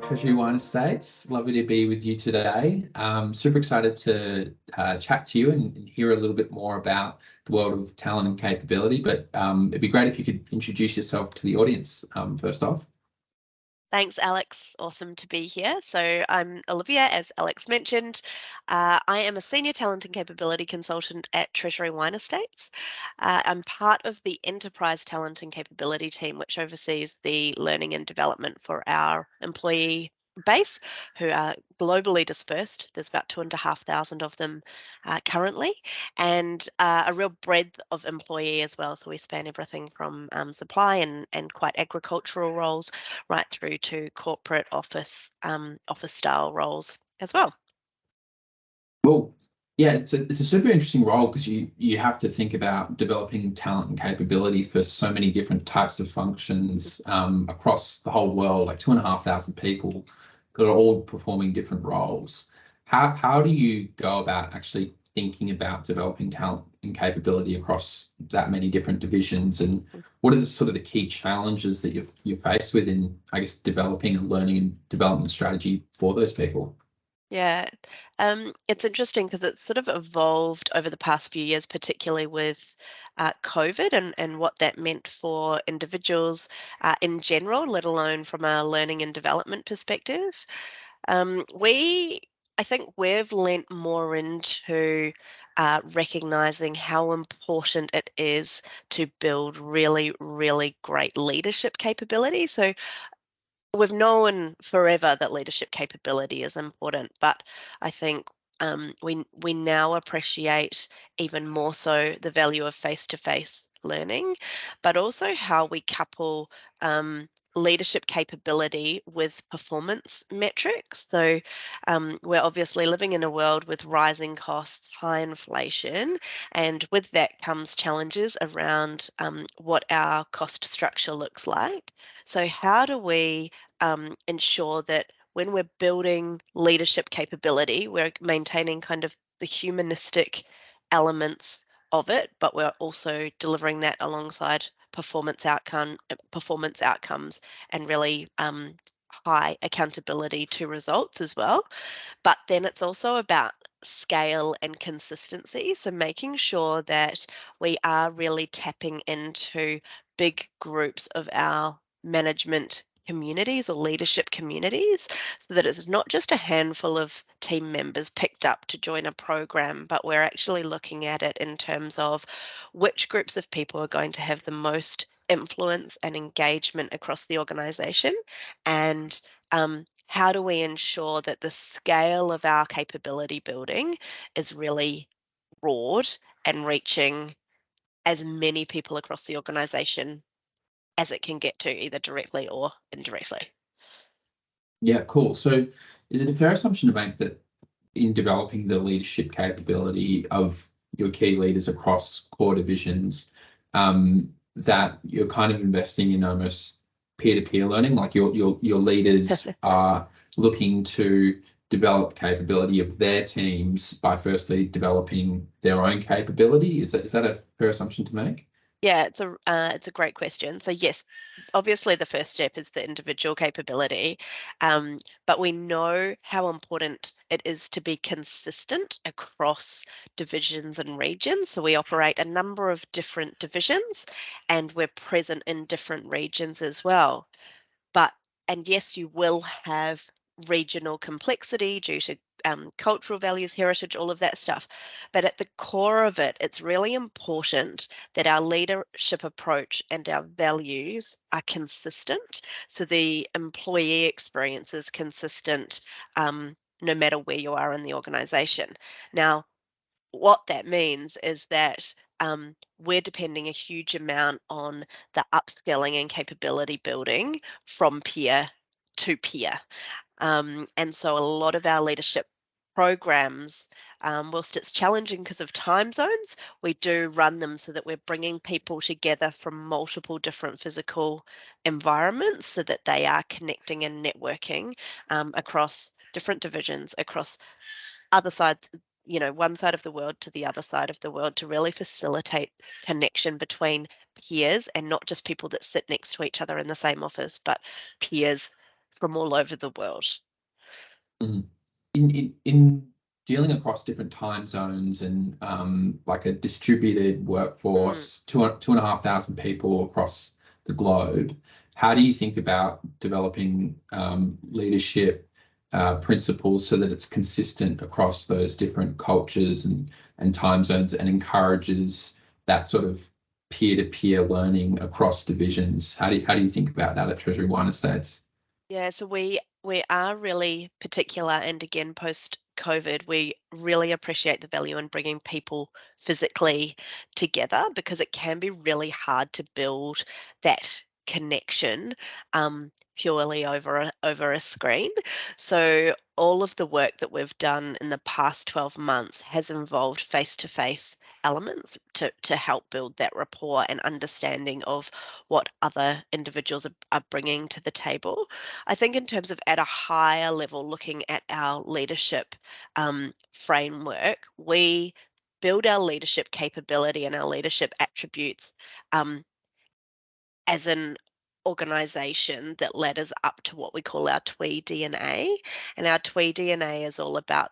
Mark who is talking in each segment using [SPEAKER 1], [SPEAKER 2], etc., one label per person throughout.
[SPEAKER 1] Treasury Wine Estates. Lovely to be with you today. Super excited to chat to you and hear a little bit more about the world of talent and capability. But it'd be great if you could introduce yourself to the audience first off.
[SPEAKER 2] Thanks, Alex. Awesome to be here. So I'm Olivia, as Alex mentioned. I am a senior talent and capability consultant at Treasury Wine Estates. I'm part of the enterprise talent and capability team, which oversees the learning and development for our employee base, who are globally dispersed. There's about 2,500 of them currently, and a real breadth of employee as well. So we span everything from supply and quite agricultural roles right through to corporate office style roles as well.
[SPEAKER 1] Well, yeah, it's a super interesting role because you have to think about developing talent and capability for so many different types of functions across the whole world, like 2,500 people that are all performing different roles. How do you go about actually thinking about developing talent and capability across that many different divisions, and what are the sort of the key challenges that you're faced with in, I guess, developing a learning and development strategy for those people?
[SPEAKER 2] Yeah, it's interesting because it's sort of evolved over the past few years, particularly with COVID and what that meant for individuals in general, let alone from a learning and development perspective. We, I think we've lent more into recognizing how important it is to build really, really great leadership capability. So we've known forever that leadership capability is important, but I think we now appreciate even more so the value of face-to-face learning, but also how we couple leadership capability with performance metrics. So we're obviously living in a world with rising costs, high inflation, and with that comes challenges around what our cost structure looks like. So how do we ensure that when we're building leadership capability, we're maintaining kind of the humanistic elements of it, but we're also delivering that alongside performance outcomes and really high accountability to results as well. But then it's also about scale and consistency. So making sure that we are really tapping into big groups of our management communities or leadership communities so that it's not just a handful of team members picked up to join a program, but we're actually looking at it in terms of which groups of people are going to have the most influence and engagement across the organization, and how do we ensure that the scale of our capability building is really broad and reaching as many people across the organization as it can get to, either directly or indirectly?
[SPEAKER 1] Yeah, cool. So is it a fair assumption to make that in developing the leadership capability of your key leaders across core divisions, that you're kind of investing in almost peer-to-peer learning, like your leaders are looking to develop capability of their teams by firstly developing their own capability? Is that a fair assumption to make?
[SPEAKER 2] Yeah, it's a great question. So yes, obviously the first step is the individual capability, but we know how important it is to be consistent across divisions and regions. So we operate a number of different divisions, and we're present in different regions as well. But and yes, you will have regional complexity due to cultural values, heritage, all of that stuff. But at the core of it, it's really important that our leadership approach and our values are consistent. So the employee experience is consistent no matter where you are in the organization. Now, what that means is that we're depending a huge amount on the upskilling and capability building from peer to peer. And so a lot of our leadership programs, whilst it's challenging because of time zones, we do run them so that we're bringing people together from multiple different physical environments so that they are connecting and networking across different divisions, across other sides, one side of the world to the other side of the world, to really facilitate connection between peers and not just people that sit next to each other in the same office, but peers from all over the world.
[SPEAKER 1] Mm. In dealing across different time zones and like a distributed workforce, 2,500 people across the globe, how do you think about developing leadership principles so that it's consistent across those different cultures and time zones and encourages that sort of peer-to-peer learning across divisions? How do you think about that at Treasury Wine Estates?
[SPEAKER 2] Yeah, so we are really particular, and again, post COVID, we really appreciate the value in bringing people physically together because it can be really hard to build that connection purely over a screen. So all of the work that we've done in the past 12 months has involved face-to-face elements to help build that rapport and understanding of what other individuals are bringing to the table. I think in terms of at a higher level, looking at our leadership framework, we build our leadership capability and our leadership attributes um, as an organization that led us up to what we call our TWE DNA. And our TWE DNA is all about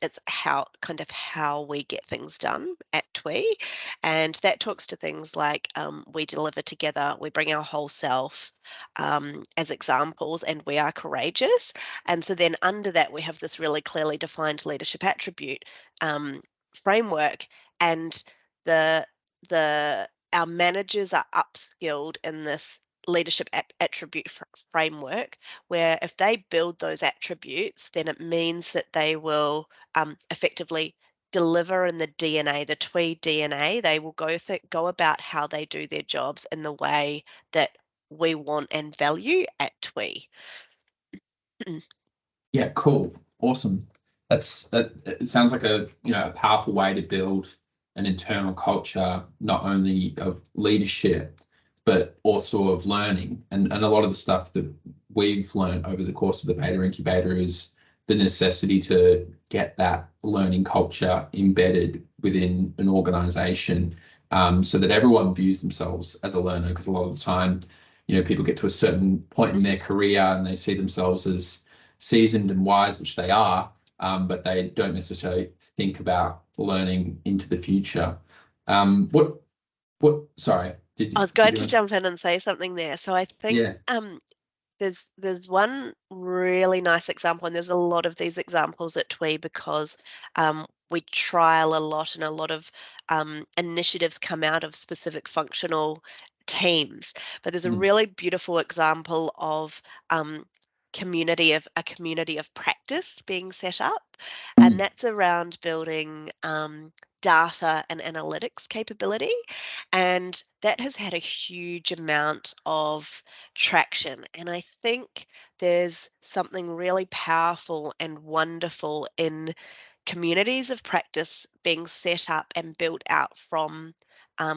[SPEAKER 2] it's how we get things done at TWE. And that talks to things like we deliver together, we bring our whole self as examples, and we are courageous. And so then under that, we have this really clearly defined leadership attribute framework. And the the our managers are upskilled in this leadership attribute framework, where if they build those attributes, then it means that they will effectively deliver in the DNA, the TWE DNA. They will go about how they do their jobs in the way that we want and value at TWE.
[SPEAKER 1] Yeah, cool. Awesome. That it sounds like a powerful way to build an internal culture, not only of leadership, but also of learning. And a lot of the stuff that we've learned over the course of the Beta Incubator is the necessity to get that learning culture embedded within an organization, so that everyone views themselves as a learner. Because a lot of the time, people get to a certain point in their career and they see themselves as seasoned and wise, which they are, but they don't necessarily think about learning into the future. Sorry,
[SPEAKER 2] I was
[SPEAKER 1] did
[SPEAKER 2] going
[SPEAKER 1] you
[SPEAKER 2] to
[SPEAKER 1] want?
[SPEAKER 2] jump in and say something there. So I think
[SPEAKER 1] Yeah.
[SPEAKER 2] there's one really nice example, and there's a lot of these examples at TWE because we trial a lot, and a lot of initiatives come out of specific functional teams. But there's a
[SPEAKER 1] Mm,
[SPEAKER 2] really beautiful example of a community of practice being set up, and
[SPEAKER 1] mm,
[SPEAKER 2] that's around building data and analytics capability. And that has had a huge amount of traction. And I think there's something really powerful and wonderful in communities of practice being set up and built out from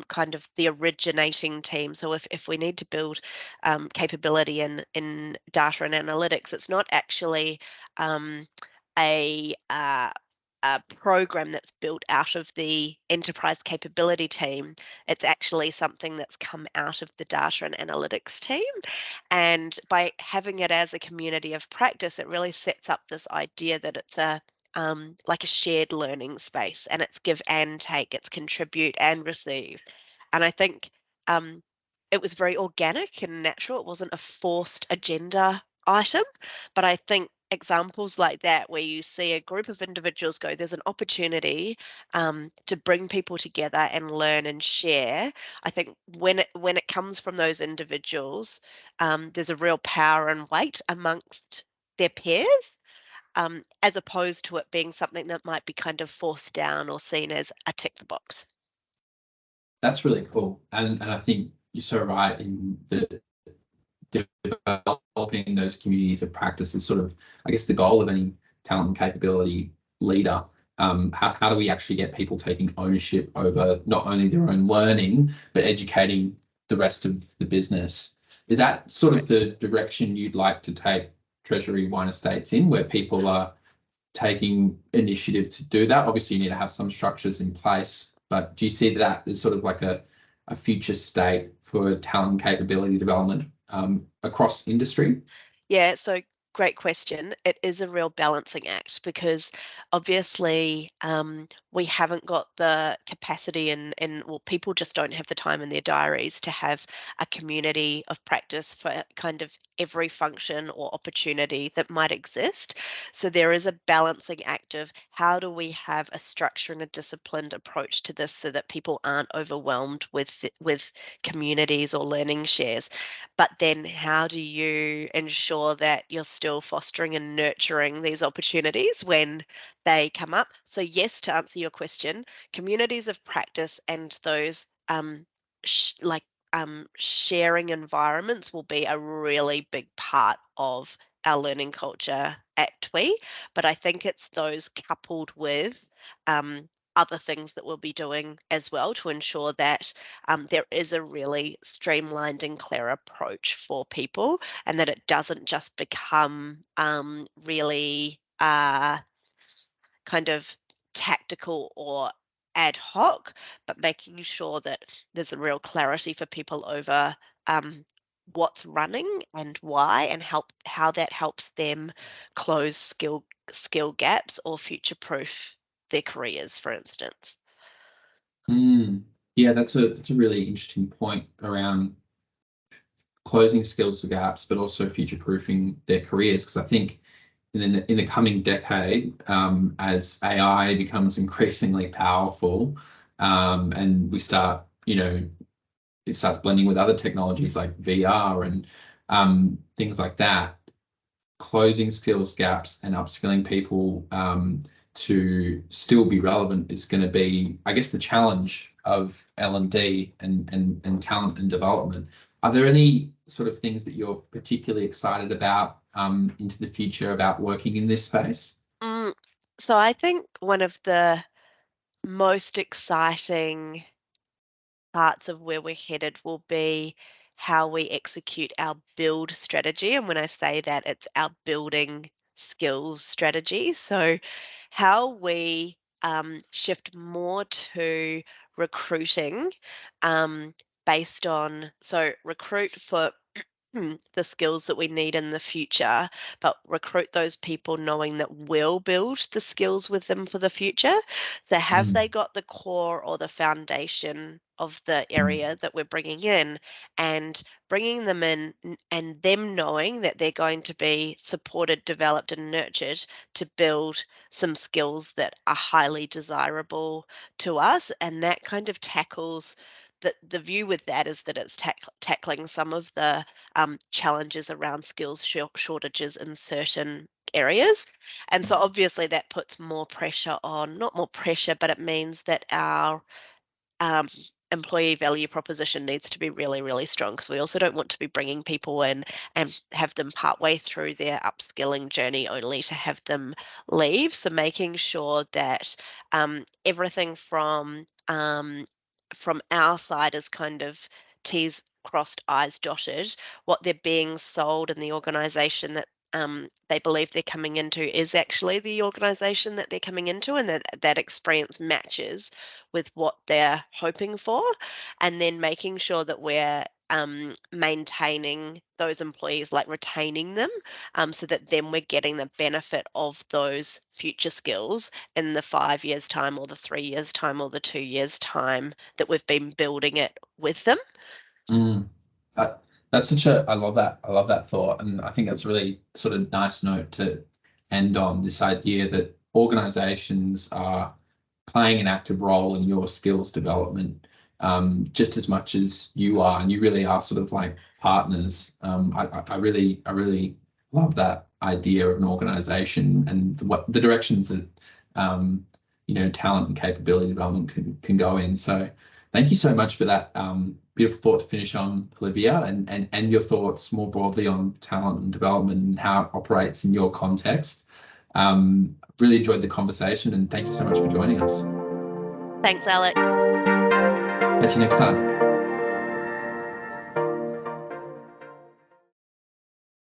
[SPEAKER 2] kind of the originating team. So if we need to build capability in data and analytics, it's not actually um, a a program that's built out of the enterprise capability team. It's actually something that's come out of the data and analytics team. And by having it as a community of practice, it really sets up this idea that it's like a shared learning space, and it's give and take, it's contribute and receive. And I think um, it was very organic and natural. It wasn't a forced agenda item, but I think examples like that where you see a group of individuals go, there's an opportunity to bring people together and learn and share. I think when it comes from those individuals, there's a real power and weight amongst their peers, as opposed to it being something that might be kind of forced down or seen as a tick the box.
[SPEAKER 1] that's really cool. And I think you're so right in the developing those communities of practice is sort of, I guess, the goal of any talent and capability leader. How do we actually get people taking ownership over not only their own learning, but educating the rest of the business? Is that sort of the direction you'd like to take Treasury Wine Estates in, where people are taking initiative to do that? Obviously, you need to have some structures in place, but do you see that as sort of like a future state for talent and capability development across industry?
[SPEAKER 2] Yeah, so great question. It is a real balancing act because obviously we haven't got the capacity and well, people just don't have the time in their diaries to have a community of practice for kind of every function or opportunity that might exist. So there is a balancing act of how do we have a structure and a disciplined approach to this so that people aren't overwhelmed with communities or learning shares. But then how do you ensure that you're still fostering and nurturing these opportunities when they come up? So yes, to answer your question, communities of practice and those like sharing environments will be a really big part of our learning culture at TWE. But I think it's those coupled with other things that we'll be doing as well to ensure that there is a really streamlined and clear approach for people, and that it doesn't just become really kind of tactical or ad hoc, but making sure that there's a real clarity for people over what's running and why, and how that helps them close skill gaps or future proof their careers, for instance.
[SPEAKER 1] Mm. Yeah, that's a really interesting point around closing skills gaps, but also future proofing their careers. Because I think in the coming decade, as AI becomes increasingly powerful, and we start, it starts blending with other technologies like VR and things like that, closing skills gaps and upskilling people to still be relevant is going to be, I guess, the challenge of L&D and talent and development. Are there any sort of things that you're particularly excited about into the future about working in this space?
[SPEAKER 2] Mm, so I think one of the most exciting parts of where we're headed will be how we execute our build strategy. And when I say that, it's our building skills strategy. So, how we shift more to recruiting um, based on, so recruit for the skills that we need in the future, but recruit those people knowing that we'll build the skills with them for the future. So, have
[SPEAKER 1] Mm,
[SPEAKER 2] they got the core or the foundation of the
[SPEAKER 1] mm,
[SPEAKER 2] area that we're bringing in, and bringing them in and them knowing that they're going to be supported, developed, and nurtured to build some skills that are highly desirable to us. And that kind of tackles the view with that is that it's tackling some of the challenges around skills shortages in certain areas. And so obviously that puts more pressure on, not more pressure, but it means that our um, employee value proposition needs to be really, really strong, because we also don't want to be bringing people in and have them partway through their upskilling journey only to have them leave. So making sure that everything from our side is kind of T's crossed, I's dotted. What they're being sold in the organisation that they believe they're coming into is actually the organisation that they're coming into, and that experience matches with what they're hoping for, and then making sure that we're maintaining those employees, like retaining them, so that then we're getting the benefit of those future skills in the 5 years' time, or the 3 years' time, or the 2 years' time that we've been building it with them.
[SPEAKER 1] mm. That, that's such a, I love that thought. And I think that's a really sort of nice note to end on, this idea that organizations are playing an active role in your skills development just as much as you are, and you really are sort of like partners. I really love that idea of an organization and what the directions that talent and capability development can go in. So thank you so much for that beautiful thought to finish on, Olivia, and your thoughts more broadly on talent and development and how it operates in your context. Really enjoyed the conversation, and thank you so much for joining us.
[SPEAKER 2] Thanks, Alex.
[SPEAKER 1] Catch you next time.